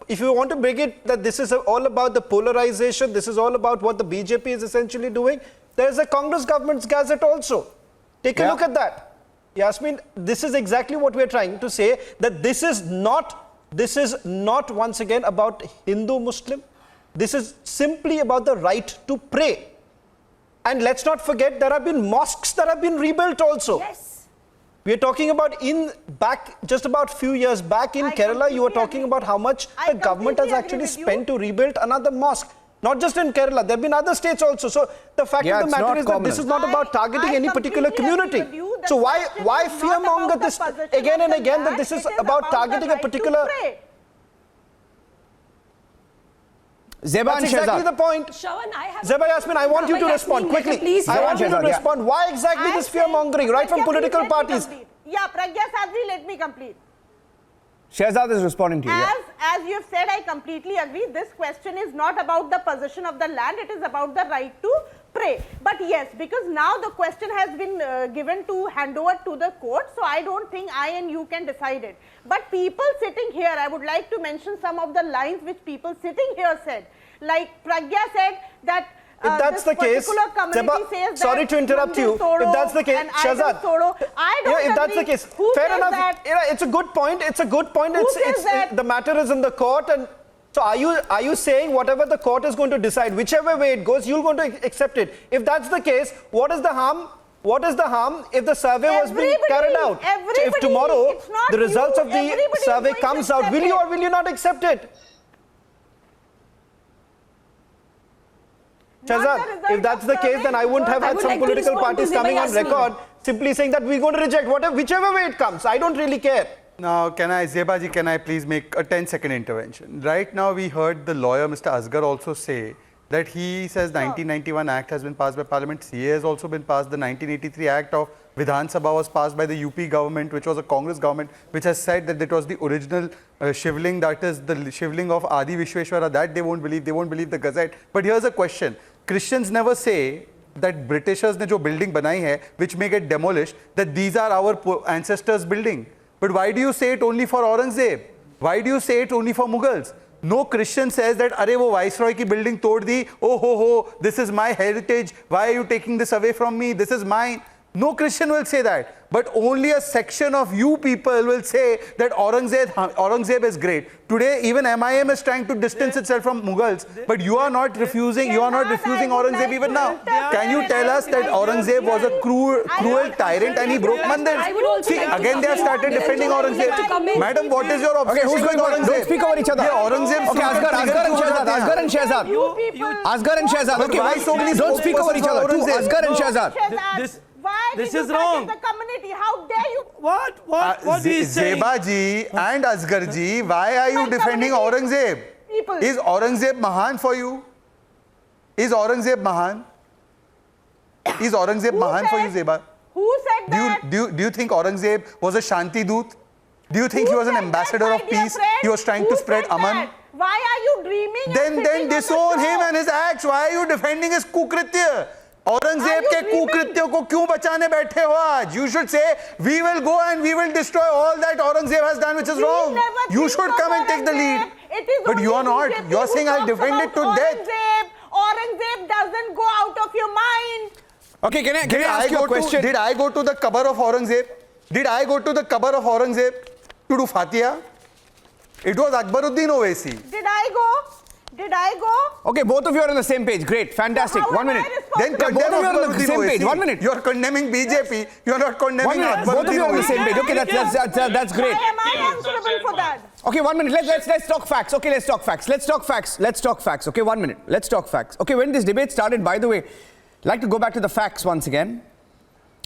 if you want to bring it that this is all about the polarization, this is all about what the BJP is essentially doing, there is a Congress government's gazette also. Take a look at that. Yasmin, this is exactly what we are trying to say, that this is not once again about Hindu-Muslim. This is simply about the right to pray. And let's not forget, there have been mosques that have been rebuilt also. Yes. We are talking about just about few years back in Kerala, you were talking about how much the government has actually spent to rebuild another mosque. Not just in Kerala, there have been other states also. So the fact of the matter is that this is not about targeting any particular community. So why fearmonger this again and again that this is about targeting a particular... Zeba That's exactly the point. Zeba Yasmin, I want you to respond quickly. I want you to respond. Why exactly this fear-mongering, right from political parties? Yeah, Pragya Sadri, let me complete. Shehzad is responding to you. As you've said, I completely agree. This question is not about the possession of the land. It is about the right to pray. But yes, because now the question has been given to hand over to the court. So I don't think I and you can decide it. But people sitting here, I would like to mention some of the lines which people sitting here said. Like Pragya said that if that's the case, Zeba, sorry to interrupt you. If that's the case, Shehzad, I don't if that's the case, fair enough. It's a good point. It's a good point. The matter is in the court, and so are you saying whatever the court is going to decide, whichever way it goes, you're going to accept it? If that's the case, what is the harm? What is the harm if the survey was being carried out? So if tomorrow the results of the survey comes out, will you or will you not accept it? Shehzad, if that's the case, then I wouldn't have had some political parties coming on record simply saying that we're going to reject whichever way it comes. I don't really care. Now, Zebaji, can I please make a 10-second intervention? Right now, we heard the lawyer, Mr. Asgar, also say that he says 1991 Act has been passed by Parliament. CA has also been passed. The 1983 Act of Vidhan Sabha was passed by the UP government, which was a Congress government, which has said that it was the original shivling, that is the shivling of Adi Vishweshwara. That they won't believe. They won't believe the Gazette. But here's a question. Christians never say that Britishers ne jo building banai hai, which may get demolished, that these are our ancestors' building. But why do you say it only for Aurangzeb? Why do you say it only for Mughals? No Christian says that, "Arey wo Viceroy ki building tod di, oh ho, this is my heritage, why are you taking this away from me, this is mine." No Christian will say that. But only a section of you people will say that Aurangzeb is great. Today, even MIM is trying to distance itself from Mughals, but you are not refusing Aurangzeb even now. Can you tell us that Aurangzeb was a cruel tyrant and he broke mandir? See, again they have started defending Aurangzeb. Madam, what is your obsession with Aurangzeb? Don't speak over each other. Okay, Asghar and Shehzad. Asghar and Shehzad. Okay, why so many don't speak over each other. Asghar and Shehzad. This is wrong. The community, how dare you? What is saying? Zeba ji and Asghar ji, why are you defending Aurangzeb? Is Aurangzeb Mahan for you? Is Aurangzeb Mahan? Is Aurangzeb Mahan for you, Zeba? Who said that? Do you think Aurangzeb was a Shanti Doot? Do you think he was an ambassador of peace? He was trying to spread Aman? Why are you dreaming? Then disown him and his acts. Why are you defending his kukritya? Aurangzeb के कुकृत्यों को क्यों बचाने बैठे हो आज? You should say we will go and we will destroy all that Aurangzeb has done which is wrong. You should come and take the lead. But you are not. You are saying I'll defend it to death. Aurangzeb doesn't go out of your mind. Okay, can I ask you a question? Did I go to the Qabr of Aurangzeb? Did I go to the Qabr of Aurangzeb to do Fatiha? It was Akbaruddin Owaisi. Did I go? Okay, both of you are on the same page. Great, fantastic. So 1 minute. Then both of you are on the same page. 1 minute. You are condemning BJP. You are not condemning Akbaruddin. Both of you are on the same page. Okay, that's great. Why am I answerable for that? Okay, 1 minute. Let's talk facts. Okay, let's talk facts. Okay, 1 minute. Let's talk facts. Okay, when this debate started, by the way, I'd like to go back to the facts once again.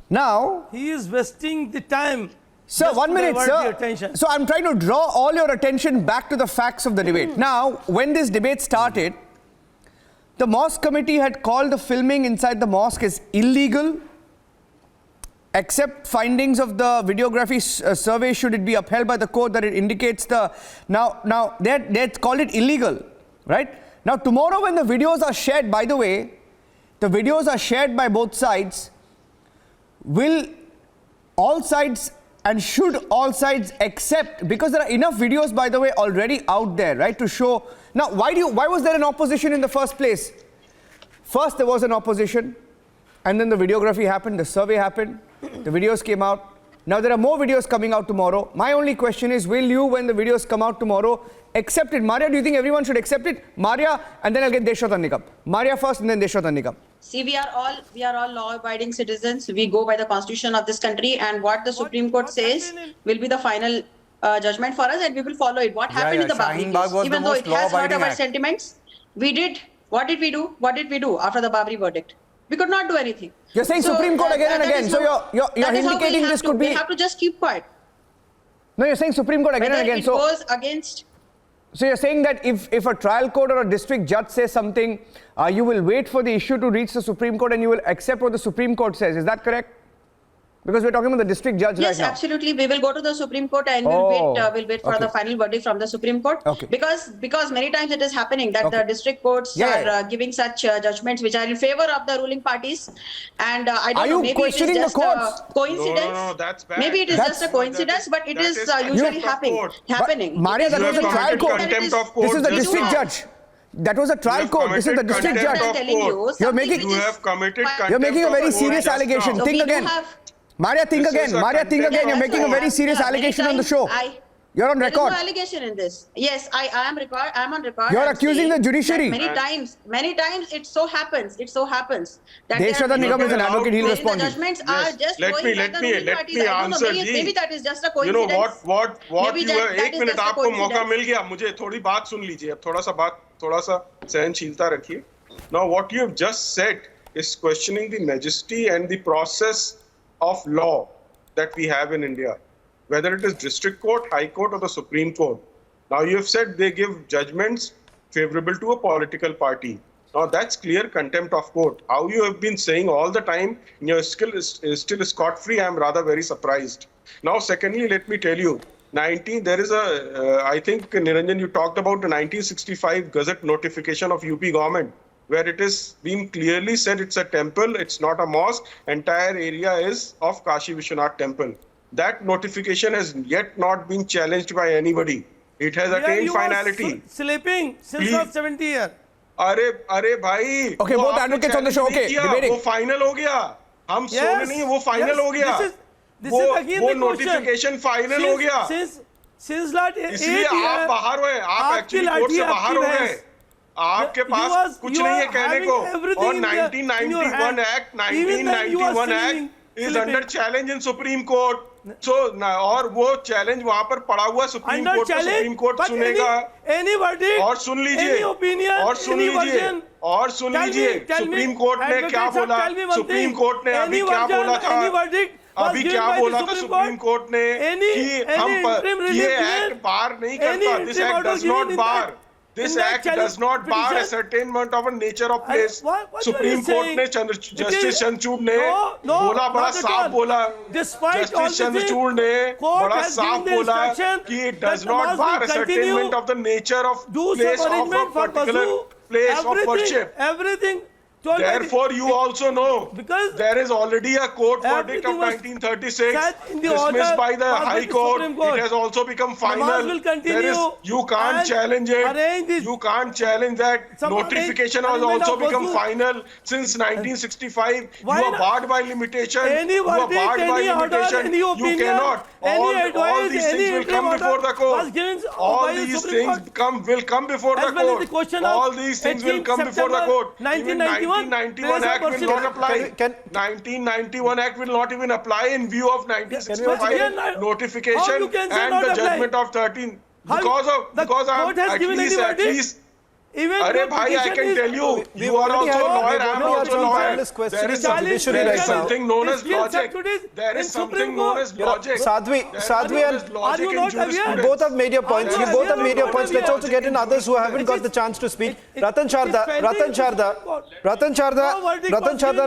Now, he is wasting the time. Sir, 1 minute, sir. So I'm trying to draw all your attention back to the facts of the debate. Now, when this debate started, the mosque committee had called the filming inside the mosque as illegal, except findings of the videography survey should it be upheld by the court that it indicates the... Now they called it illegal, right? Now, tomorrow when the videos are shared, by the way, the videos are shared by both sides, will all sides... And should all sides accept, because there are enough videos, by the way, already out there, right, to show. Now, why was there an opposition in the first place? First, there was an opposition, and then the videography happened, the survey happened, the videos came out. Now, there are more videos coming out tomorrow. My only question is, will you, when the videos come out tomorrow, accept it? Maria, do you think everyone should accept it? Maria, and then I'll get Deshwat and Nikam. Maria first, and then Deshwat and Nikam. See, we are all law-abiding citizens. We go by the constitution of this country, and what the Supreme Court says will be the final judgment for us, and we will follow it. What happened in the Bagh case, even though it has hurt our sentiments, we did What did we do? What did we do after the Babri verdict? We could not do anything. You're saying Supreme Court again and again. So you're indicating this could be. We have to just keep quiet. No, you're saying Supreme Court again and again. It goes against. So you're saying that if a trial court or a district judge says something, you will wait for the issue to reach the Supreme Court and you will accept what the Supreme Court says. Is that correct? Because we're talking about the district judge right now. Yes, absolutely. We will go to the Supreme Court and we'll wait for the final verdict from the Supreme Court. Okay. Because many times it is happening that the district courts are giving such judgments which are in favor of the ruling parties. And I don't know, maybe it is just a coincidence. No, that's bad. Maybe it is just a coincidence, but it is usually happening. Maria, that was a trial court. This is the district judge. That was a trial court. This is the district judge. You're making a very serious allegation. Think again. Maria, think again. You're making a very serious allegation on the show. You're on record. There is no allegation in this. Yes, I am on record. You're accusing the judiciary. Many times it so happens that Deshradha Nigam is an advocate. He'll respond. The judgments are just let me answer. Maybe that is just a You know coincidence. what you were. एक minute आपको मौका मिल गया. मुझे थोड़ी बात सुन लीजिए. अब थोड़ा सा सहनशीलता रखिए. Now what you have just said is questioning the majesty and the process of law that we have in India, whether it is district court, high court or the Supreme Court. Now you have said they give judgments favorable to a political party. Now that's clear contempt of court. How you have been saying all the time, your skill is still scot-free, I am rather very surprised. Now secondly, let me tell you, there is I think Niranjan, you talked about the 1965 Gazette notification of UP government, where it is being clearly said it's a temple, it's not a mosque, entire area is of Kashi Vishwanath temple. That notification has yet not been challenged by anybody. It has attained finality. Sleeping since last 70 years. अरे भाई. Okay, both advocates on the show. Okay, debating. वो final हो गया. हम सोने नहीं, वो final हो गया. This is again the notification final हो गया. Since last 8 years. इसलिए आप बाहर हुए. आप actually court से बाहर हो गए. आपके पास कुछ नहीं है कहने को. और 1991 Act is under challenge in Supreme Court. So और वो challenge वहाँ पर पड़ा हुआ Supreme Court को Supreme Court सुनेगा. और सुन लीजिए. और सुन लीजिए. Supreme Court ने क्या बोला? Supreme Court ने अभी क्या बोला था? अभी क्या बोला था Supreme Court ने कि हम ये act बार नहीं करता. This act does not bar. This act does not bar ascertainment of a nature of place. Supreme Court ने Justice Chandrachud ने बोला बड़ा साफ बोला. Justice Chandrachud ने बड़ा साफ बोला कि it does not bar ascertainment of the nature of place of a particular place of worship. Everything. Therefore, you also know because there is already a court verdict of 1936 dismissed by the High Court. It has also become final. You can't challenge it. You can't challenge that. Notification has also become final since 1965. You are barred by limitation. You are barred by limitation. You cannot. All these things will come before the court. All these things will come before the court. All these things will come before the court. 1991 Act will not apply. 1991 Act will not even apply in view of 1965 notification and the judgment of 13 because at least अरे भाई, I can tell you, you are also a lawyer, I am also a lawyer. There is something known as logic. There is something known as logic. Sadhvi and both have made your points. You both have made your points. Let's also get in others who haven't got the chance to speak. Ratan Sharda and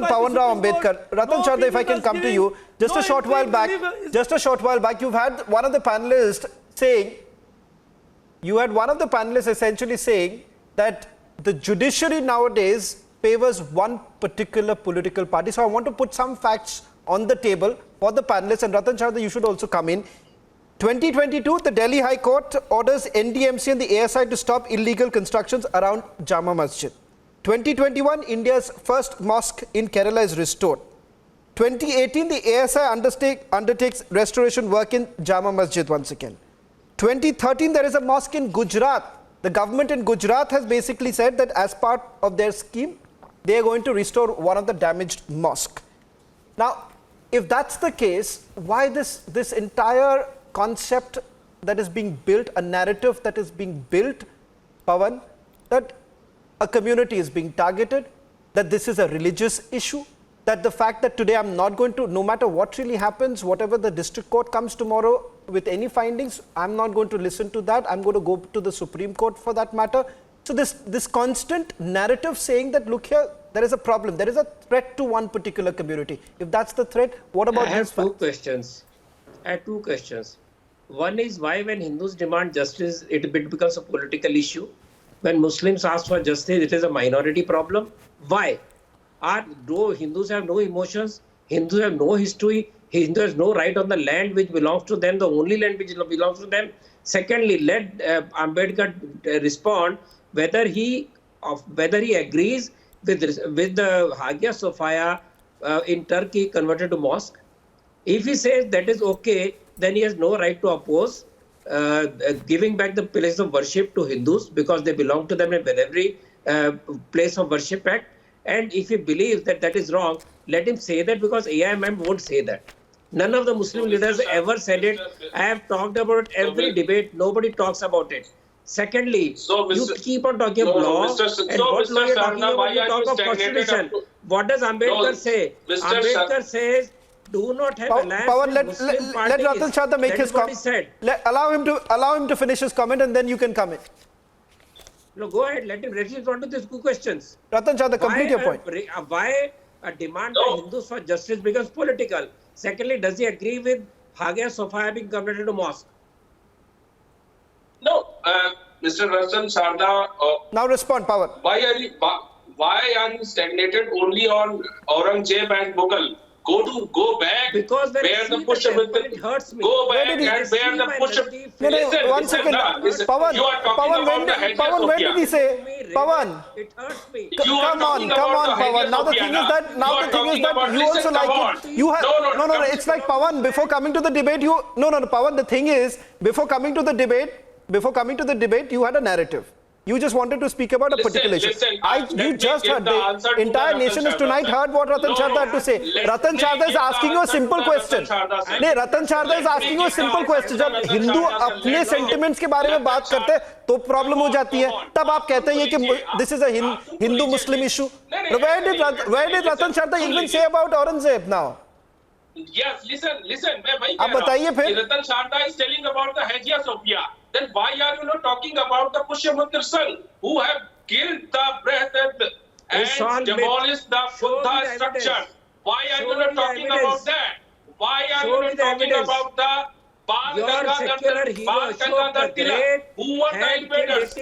Pawan Rao Ambedkar. Ratan Sharda, if I can come to you, just a short while back, you've had one of the panelists saying, essentially saying that the judiciary nowadays favors one particular political party. So I want to put some facts on the table for the panelists, and Ratan Sharda, you should also come in. 2022, the Delhi High Court orders NDMC and the ASI to stop illegal constructions around Jama Masjid. 2021, India's first mosque in Kerala is restored. 2018, the ASI undertakes restoration work in Jama Masjid once again. 2013, there is a mosque in Gujarat. The government in Gujarat has basically said that as part of their scheme, they are going to restore one of the damaged mosques. Now, if that's the case, why this entire concept that is being built, a narrative that is being built, Pawan, that a community is being targeted, that this is a religious issue, that the fact that today I'm not going to, no matter what really happens, whatever the district court comes tomorrow with any findings, I'm not going to listen to that. I'm going to go to the Supreme Court for that matter. So this constant narrative saying that, look here, there is a problem, there is a threat to one particular community. If that's the threat, what about I have two questions. One is, why when Hindus demand justice, it becomes a political issue. When Muslims ask for justice, it is a minority problem. Why? Hindus have no emotions, Hindus have no history, Hindus have no right on the land which belongs to them, the only land which belongs to them. Secondly, let Ambedkar respond whether he agrees with the Hagia Sophia in Turkey converted to mosque. If he says that is okay, then he has no right to oppose giving back the place of worship to Hindus because they belong to them in every place of worship act. And if he believes that that is wrong, let him say that, because AIMM won't say that. None of the Muslim leaders ever said it. I have talked about it every debate. Nobody talks about it. Secondly, you keep on talking of law, and what law you are talking about? You talk of constitution. What does Ambedkar say? Ambedkar says, do not have alliance with Muslim parties. Let Ratan Chadha make his comment. Allow him to finish his comment, and then you can come in. No, go ahead. Let him respond to these two questions. Ratan Chadha, complete your point. Why a demand by Hindus for justice becomes political? Secondly, does he agree with Hagia Sophia being converted to mosque? No, Mr. Ratan Chadha. Now respond, Pawan. Why are you stagnated only on Aurangzeb and Mughal? Go back. Because where the push it hurts me. Go back and where the push. No, 1 second. Pawan, you are talking about the Hagia Pawan, when did he say? Pawan. It hurts me. Come on, Pawan. Now the thing is that you also like it. You have no. It's like, Pawan. Before coming to the debate, Pawan. The thing is, before coming to the debate, you had a narrative. You just wanted to speak about a particular issue. You just heard, the entire nation has tonight heard what Ratan Chadha had to say. Ratan Chadha is asking you a simple question. Ratan Chadha is asking you a simple question. जब हिंदू अपने sentiments के बारे में बात करते हैं तो problem हो जाती है. तब आप कहते हैं कि this is a Hindu-Muslim issue. Where did Ratan Chadha even say about Aurangzeb now? Yes, listen. मैं वही आप बताइए फिर. Ratan Chadha is telling about the Hagia Sophia. Then why are you not talking about the Pushyamandir Sangh, who have killed the Brethren and demolished the Buddha structure? Why are you not talking about that? Why are you not talking about the Bal Gangadhar Tilak? Who were the invaders?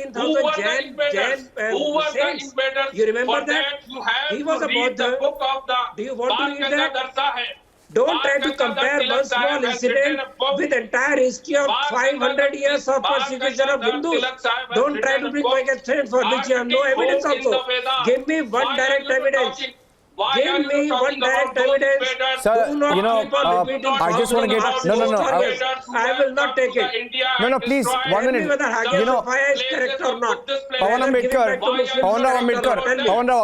You remember For that? you have He was to read the book of the Do you want to read that? Gangadhar Sahib. Don't try to compare one small incident with entire history of 500 years of persecution of Hindus. Don't try to bring my extent for which you have no evidence also. Give me one direct evidence. Give me one direct evidence. Sir, do not you know, keep on repeating I just want to get... No. I will not take it. No, please, 1 minute. Whether Hagia Sophia is correct or not. Pawan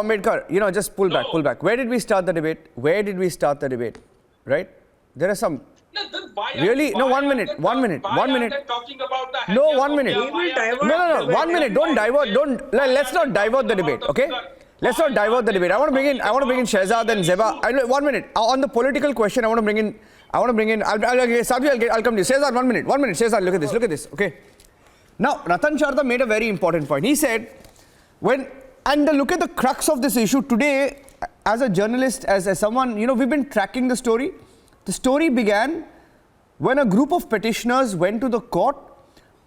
Ambedkar, just pull back. Where did we start the debate? Right? There are some... Really? No, 1 minute. Talking about the No, 1 minute. No. 1 minute. Don't divert. Let's not divert the debate, okay? Let's not divert the debate. I want to bring in Shehzad and Zeba. 1 minute. On the political question, I want to bring in... I'll come to you. Shehzad, 1 minute. Shehzad, look at this, okay? Now, Ratan Chadha made a very important point. He said, look at the crux of this issue today. As a journalist, as someone, we've been tracking the story. The story began when a group of petitioners went to the court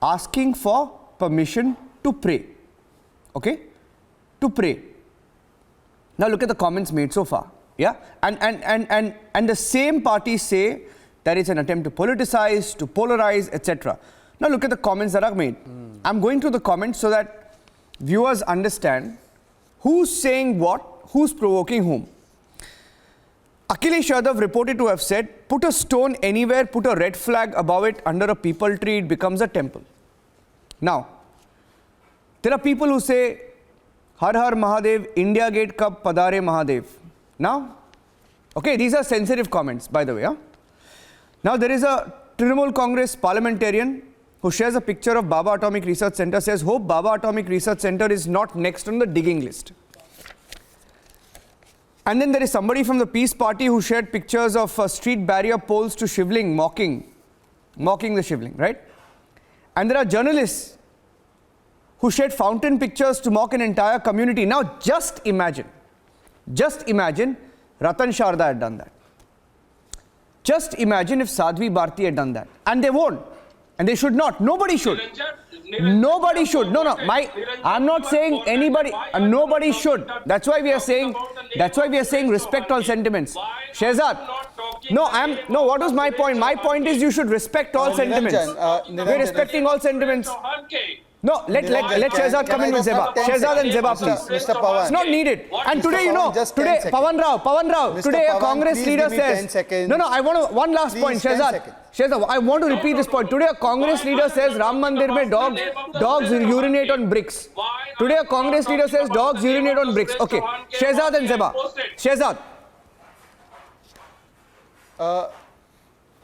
asking for permission to pray. Okay? To pray. Now look at the comments made so far. Yeah? And the same parties say that it's an attempt to politicize, to polarize, etc. Now look at the comments that are made. I'm going through the comments so that viewers understand who's saying what, who's provoking whom. Akhilesh Yadav reported to have said, put a stone anywhere, put a red flag above it, under a peepal tree, it becomes a temple. Now, there are people who say, Har Har Mahadev, India Gate Kab Padare Mahadev. Now, okay, these are sensitive comments, by the way. Huh? Now, there is a Trinamool Congress parliamentarian who shares a picture of Baba Atomic Research Center, says, hope Baba Atomic Research Center is not next on the digging list. And then there is somebody from the Peace Party who shared pictures of street barrier poles to Shivling, mocking the Shivling, right? And there are journalists who shared fountain pictures to mock an entire community. Now just imagine Ratan Sharda had done that. Just imagine if Sadhvi Bharti had done that. And they won't. And they should not. Nobody should. Nobody should. No. I'm not saying anybody. Nobody should. That's why we are saying respect all sentiments. Shehzad. No. What was my point? My point is you should respect all sentiments. We're respecting all sentiments. No, let Shehzad come in with Zeba. Shehzad and Zeba, please. Mr. Pawan. It's not needed. And today, Pawan Rao, today a Congress leader says... No, I want one last point, Shehzad. Shehzad, I want to repeat this point. Today a Congress leader says Ram Mandir mein dogs urinate on bricks. Today a Congress leader says dogs urinate on bricks. Okay, Shehzad and Zeba. Shehzad.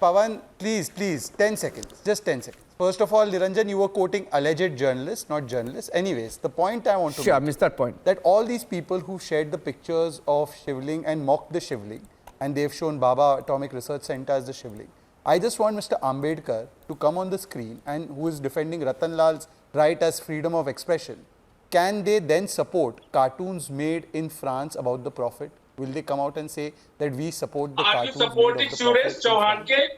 Pawan, please, 10 seconds. Just 10 seconds. First of all, Niranjan, you were quoting alleged journalists, not journalists. Anyways, the point I want to make... Sure, I missed that point. That all these people who shared the pictures of Shivling and mocked the Shivling, and they've shown Baba Atomic Research Center as the Shivling. I just want Mr. Ambedkar to come on the screen, and who is defending Ratan Lal's right as freedom of expression. Can they then support cartoons made in France about the Prophet? Will they come out and say that we support the cartoons made of the Prophet?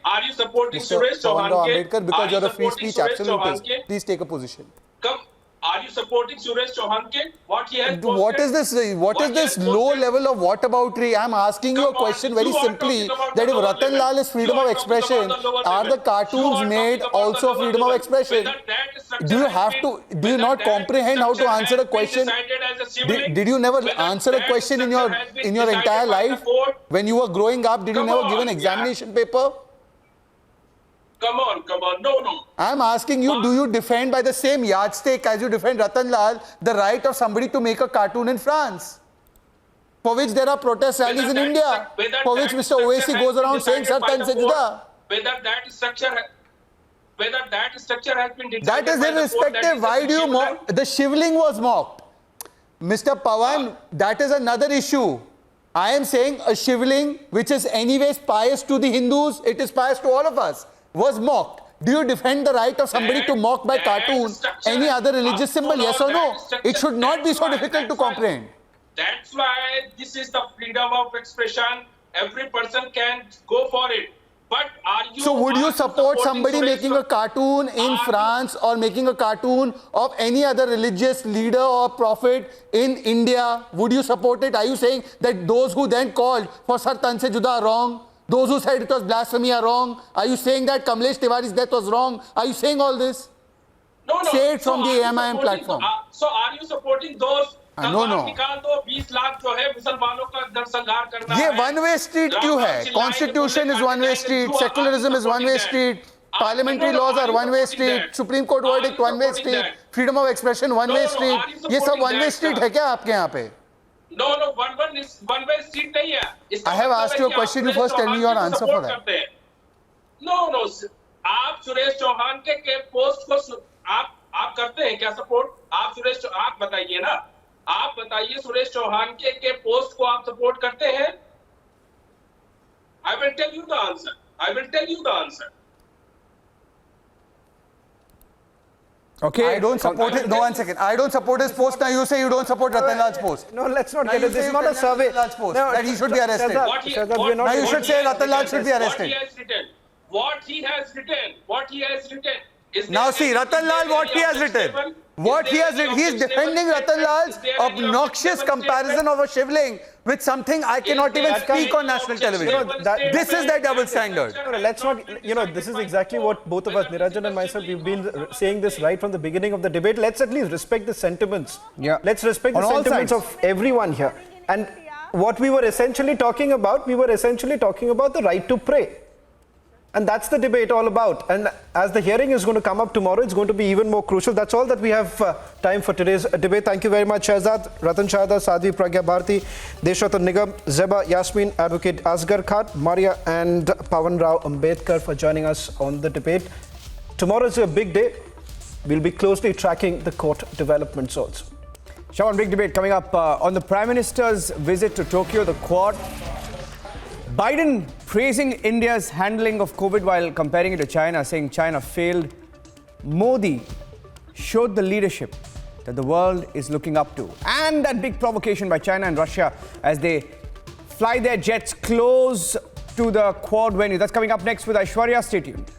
Are you supporting Suresh Chauhan? Ambedkar, because you're a free speech absolutist, please take a position. Are you supporting Suresh Chauhan? What he has posted? What is this low level of whataboutery? I'm asking you a question very simply, that if Ratan Lal is freedom of expression, are the cartoons made also freedom of expression? Do you not comprehend how to answer a question? Did you never answer a question in your entire life? When you were growing up, did you never give an examination paper? Come on. No. I'm asking you, do you defend by the same yardstick as you defend Ratan Lal the right of somebody to make a cartoon in France? For which there are protest rallies in India. For which Mr. Owaisi goes around saying Sartan Sajda. Whether that structure has been decided. That is irrespective. Why do you mock? The Shivling was mocked. Mr. Pawan, that is another issue. I am saying a Shivling, which is anyways pious to the Hindus, it is pious to all of us, was mocked. Do you defend the right of somebody to mock by cartoon any other religious symbol? Yes or no? It should not be so difficult to comprehend. That's why this is the freedom of expression. Every person can go for it. But so would you support somebody making a cartoon in France or making a cartoon of any other religious leader or prophet in India? Would you support it? Are you saying that those who then called for Sartan Se Juda are wrong? Those who said it was blasphemy are wrong? Are you saying that Kamlesh Tiwari's death was wrong? Are you saying all this? No. Say it from the AMIM platform. So are you supporting those? No. ये one-way street क्यों है? Constitution is one-way street, secularism is one-way street, parliamentary laws are one-way street, Supreme Court verdict one-way street, freedom of expression one-way street. ये सब one-way street है क्या आपके यहाँ पे? No, one-way street नहीं है. I have asked you a question. You first tell me your answer for that. No. आप सुरेश चौहान के पोस्ट को आप करते हैं क्या सपोर्ट? आप बताइए ना. आप बताइए सुरेश चौहान के पोस्ट को आप सपोर्ट करते हैं? I will tell you the answer. Okay. I don't support it. No, 1 second. I don't support his post. Now you say you don't support Ratan Lal's post. No, let's not get it. This is not a survey. That he should be arrested. Now you should say Ratan Lal should be arrested. What he has written. Now see, Ratan Lal, what he has written. He is defending Ratan Lal's obnoxious comparison of a Shivling with something I cannot even speak on national television. This is their double standard. Let's not, this is exactly what both of us, Niranjan and myself, we've been saying this right from the beginning of the debate. Let's at least respect the sentiments. Yeah. Let's respect the sentiments of everyone here. And what we were essentially talking about, the right to pray. And that's the debate all about. And as the hearing is going to come up tomorrow, it's going to be even more crucial. That's all that we have time for today's debate. Thank you very much, Shehzad, Ratan Sharda, Sadhvi Pragya Bharti, Deshratan Nigam, Zeba, Yasmin, Advocate Asghar Khan, Maria and Pawan Rao Ambedkar for joining us on the debate. tomorrow is a big day. We'll be closely tracking the court developments also. Shawan, big debate coming up on the Prime Minister's visit to Tokyo, the Quad. Biden praising India's handling of COVID while comparing it to China, saying China failed. Modi showed the leadership that the world is looking up to. And that big provocation by China and Russia as they fly their jets close to the Quad venue. That's coming up next with Aishwarya. Stay tuned.